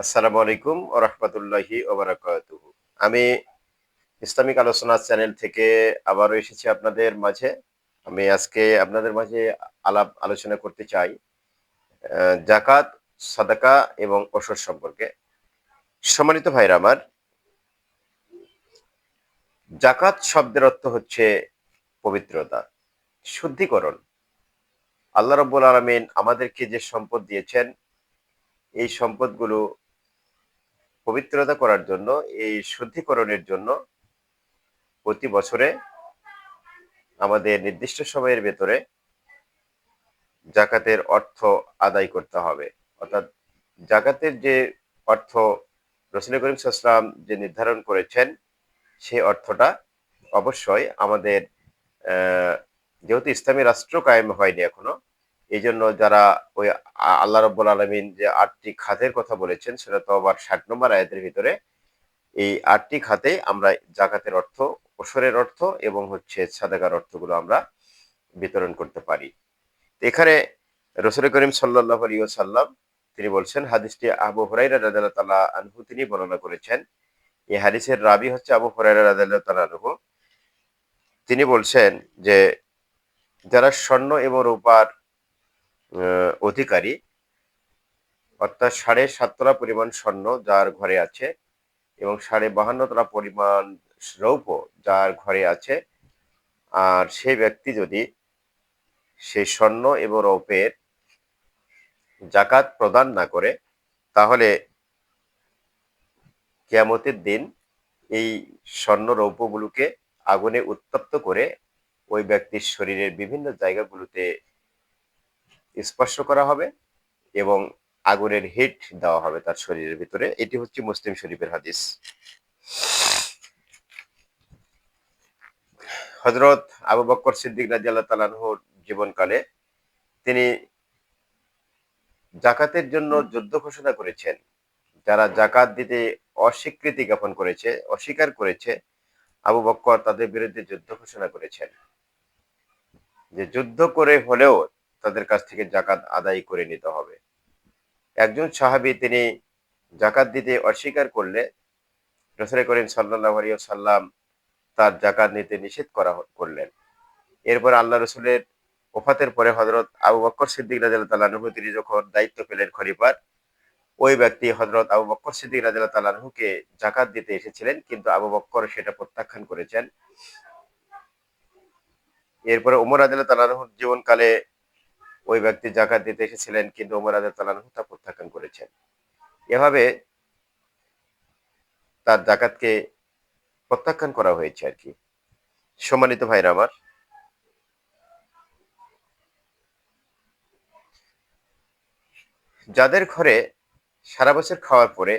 আসসালামু আলাইকুম ওয়া রাহমাতুল্লাহি ওয়া বারাকাতুহু। আমি ইসলামিক আলোচনা চ্যানেল থেকে আবারও এসেছি আপনাদের মাঝে। আমি আজকে আপনাদের মাঝে আলাপ আলোচনা করতে চাই যাকাত, সাদাকা এবং ওসর সম্পর্কে। সম্মানিত ভাইরা আমার, যাকাত শব্দের অর্থ হচ্ছে পবিত্রতা, শুদ্ধিকরণ। আল্লাহ রাব্বুল আলামিন আমাদেরকে যে সম্পদ দিয়েছেন, এই সম্পদগুলো পবিত্রতা করার জন্য, এই শুদ্ধিকরণের জন্য প্রতি বছরে আমাদের নির্দিষ্ট সময়ের ভেতরে জাকাতের অর্থ আদায় করতে হবে। অর্থাৎ জাকাতের যে অর্থ রাসূল করিম সাল্লাল্লাহু আলাইহি ওয়াসাল্লাম যে নির্ধারণ করেছেন, সেই অর্থটা অবশ্যই আমাদের যেহেতু ইসলামী রাষ্ট্র কায়েম হয়নি এখনো, এইজন্য যারা ওই আল্লাহ রাব্বুল আলামিন যে ৮ টি খাতের কথা বলেছেন, সেটা তো আবার ৬০ নম্বর আয়াতের ভিতরে এই ৮ টি খাতেই আমরা জাকাতের অর্থ, ওসরের অর্থ এবং হচ্ছে সাদাকার অর্থগুলো আমরা বিতরণ করতে পারি। এখানে রাসূল করিম সাল্লাল্লাহু আলাইহি ওয়াসাল্লাম তিনি বলছেন, হাদিসটি আবু হুরায়রা রাদিয়াল্লাহু তাআলা আনহু তিনি বর্ণনা করেছেন। এই হাদিসের রাবী হচ্ছে আবু হুরায়রা রাদিয়াল্লাহু তাআলা আনহু। তিনি বলছেন যে যারা স্বর্ণ এবং রূপার অধিকারী, অর্থাৎ ৭.৫ তোলা পরিমাণ স্বর্ণ যার ঘরে আছে এবং ৫২.৫ তোলা পরিমাণ রৌপ্য যার ঘরে আছে, আর সেই ব্যক্তি যদি সেই স্বর্ণ এবং রৌপ্যের জাকাত প্রদান না করে, তাহলে কিয়ামতের দিন এই স্বর্ণ রৌপ্যগুলোকে আগুনে উত্তপ্ত করে ওই ব্যক্তির শরীরের বিভিন্ন জায়গাগুলোতে স্পর্শ করা হবে এবং আগুনের হিট দেওয়া হবে তার শরীরের ভিতরে। এটি হচ্ছে মুসলিম শরীফের হাদিস। হযরত আবু বকর সিদ্দিক রাদিয়াল্লাহু তাআলা আনহুর জীবনকালে তিনি যাকাতের জন্য যুদ্ধ ঘোষণা করেছেন। যারা যাকাত দিতে অস্বীকৃতি জ্ঞাপন করেছে, অস্বীকার করেছে, আবু বকর তাদের বিরুদ্ধে যুদ্ধ ঘোষণা করেছেন যে যুদ্ধ করে হলেও তাদের কাছ থেকে যাকাত আদায় করে নিতে হবে। একজন সাহাবী তিনি যাকাত দিতে অস্বীকার করলে রাসূল করিম সাল্লাল্লাহু আলাইহি ওয়াসাল্লাম তার যাকাত নিতে নিষেধ করলেন। এরপর আল্লাহ রসুলের ওফাতের পরে হযরত আবু বকর সিদ্দিক রাদিয়াল্লাহু তাআলা আনহু তিনি যখন দায়িত্ব পেলেন খলিফার, ওই ব্যক্তি হযরত আবু বকর সিদ্দিক রাদিয়াল্লাহু তাআলা আনহুকে যাকাত দিতে এসেছিলেন, কিন্তু আবু বকর সেটা প্রত্যাখ্যান করেছেন। এরপরে ওমর রাদিয়াল্লাহু তাআলা আনহুর জীবনকালে ওই ব্যক্তি যাকাত দিতে এসেছিলেন, কিন্তু ওমর রাদিয়াল্লাহু তাআলা আনহু তা প্রত্যাখ্যান করেছেন। এভাবে তার যাকাতকে প্রত্যাখ্যান করা হয়েছে আরকি। সম্মানিত ভাইরা আমার, যাদের ঘরে সারা বছর খাওয়ার পরে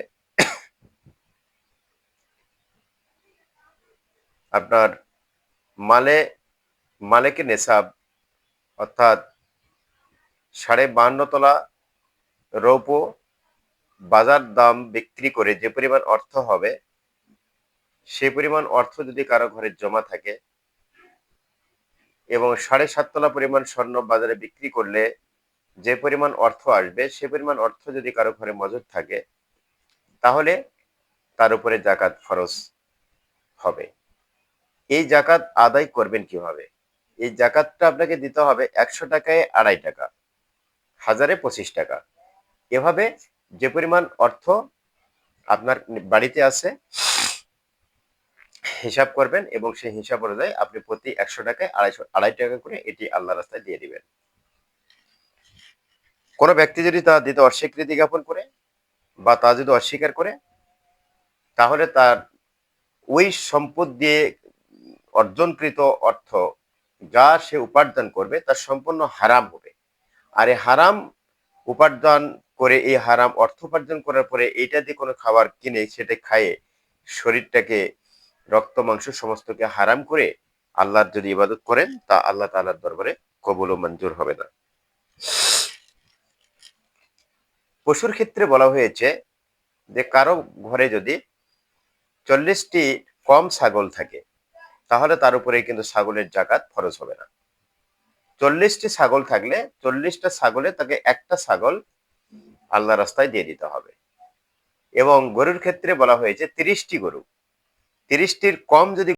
আপনার মালে মালেকে নেসাব, অর্থাৎ ৫২.৫ তোলা রৌপ্য বাজার দাম বিক্রি করে যে পরিমাণ অর্থ হবে, সেই পরিমাণ অর্থ যদি কারো ঘরে জমা থাকে এবং ৭.৫ তোলা পরিমাণ স্বর্ণ বাজারে বিক্রি করলে যে পরিমাণ অর্থ আসবে, সে পরিমাণ অর্থ যদি কারো ঘরে মজুদ থাকে, তাহলে তার উপরে যাকাত ফরজ হবে। এই যাকাত আদায় করবেন কিভাবে? এই যাকাতটা আপনাকে দিতে হবে ১০০ টাকায় ২.৫ টাকা, হাজারে ২৫ টাকা। এভাবে যে পরিমাণ অর্থ আপনার বাড়িতে আছে হিসাব করবেন এবং সেই হিসাব অনুযায়ী আপনি প্রতি ১০০ টাকায় ২.৫ টাকা করে এটি আল্লাহর রাস্তায় দিয়ে দিবেন। কোন ব্যক্তি যদি তা দিতে অস্বীকৃতি জ্ঞাপন করে বা তা যদি অস্বীকার করে, তাহলে তার ওই সম্পদ দিয়ে অর্জনকৃত অর্থ যা সে উপার্জন করবে তা সম্পূর্ণ হারাম হবে। আর এই হারাম উপার্জন করে, এই হারাম অর্থ উপার্জন করার পরে এইটা দিয়ে কোনো খাবার কিনে সেটা খায়ে শরীরটাকে, রক্ত মাংস সমস্তকে হারাম করে আল্লাহর যদি ইবাদত করেন, তা আল্লাহ তাআলার দরবারে কবুল ও মঞ্জুর হবে না। পশুর ক্ষেত্রে বলা হয়েছে যে কারো ঘরে যদি ৪০টি কম ছাগল থাকে, তাহলে তার উপরে কিন্তু ছাগলের যাকাত ফরজ হবে না। ৪০টি ছাগল থাকলে ৪০টা ছাগলে তাকে একটা ছাগল আল্লাহ রাস্তায় দিয়ে দিতে হবে। এবং গরুর ক্ষেত্রে বলা হয়েছে 30টি গরু। 30টির কম যদি